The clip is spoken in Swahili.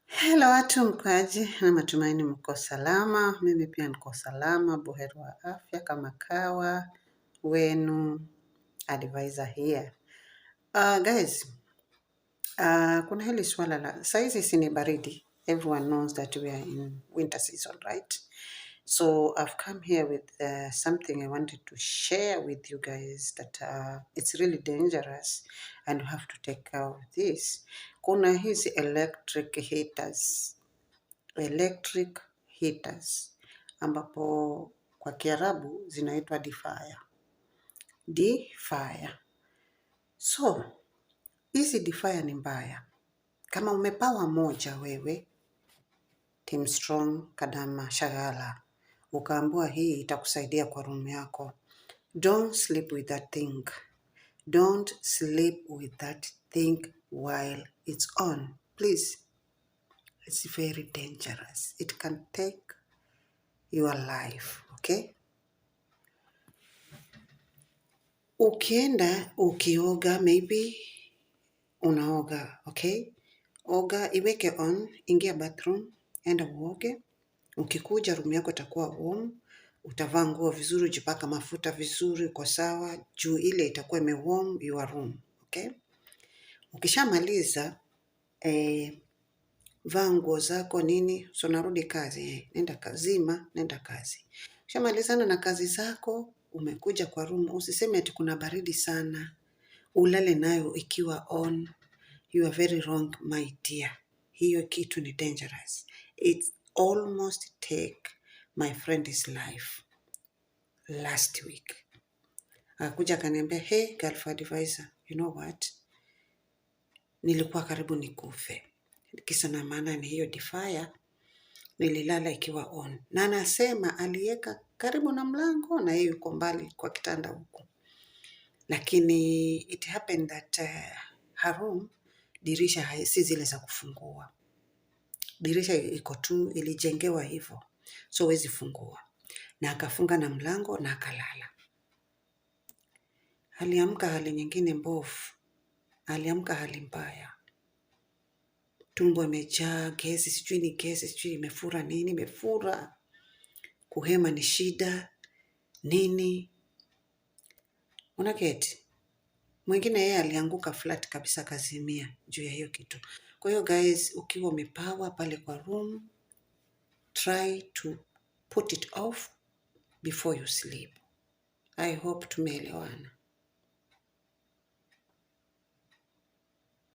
Hello watu mkwaje, na matumaini mko salama. Mimi pia niko salama, buheri wa afya kama kawa wenu advisor here. Guys, kuna hili swala la saizi si ni baridi. Everyone knows that we are in winter season, right? So I've come here with something I wanted to share with you guys that it's really dangerous and you have to take care of this. Kuna hizi electric heaters ambapo kwa Kiarabu zinaitwa defier. So hizi defier ni mbaya. Kama umepawa moja wewe, Team Strong, Kadama, Shagala, ukaambiwa hii itakusaidia kwa room yako, don't sleep with that thing. Don't sleep with that thing while it's on. Please. It's very dangerous. It can take your life, okay? Ukienda, ukioga, maybe unaoga, okay? Oga, iweke on, ingia bathroom, enda uoge. Ukikuja room yako itakuwa warm, utavaa nguo vizuri, ujipaka mafuta vizuri, uko sawa, juu ile itakuwa warm your room, okay? Ukishamaliza, vaa nguo zako nini, so narudi kazi, nenda kazima, nenda kazi. Ukishamalizana na kazi zako, umekuja kwa room, usiseme ati kuna baridi sana, ulale nayo ikiwa on. You are very wrong, my dear. Hiyo kitu ni dangerous. It's almost take my friend's life last week. Akakuja akaniambia, hey, Gulf advisor, you know what? Nilikuwa karibu nikufe. Kisa na maana ni hiyo defier, nililala ikiwa on. Na anasema aliweka karibu na mlango na yeye yuko mbali kwa kitanda huko. Lakini it happened that her room, dirisha si zile za kufungua. Dirisha iko tu, ilijengewa hivyo. So huwezi fungua. Na akafunga na mlango na akalala. Aliamka hali nyingine mbovu. Aliamka hali mbaya. Tumbo imejaa, gesi, sijui ni gesi, sijui imefura nini, imefura. Kuhema ni shida, nini. Unaketi. Mwingine yeye alianguka flat kabisa kazimia juu ya hiyo kitu. Kwa hiyo guys, ukiwa umepawa pale kwa room, try to put it off before you sleep. I hope tumeelewana.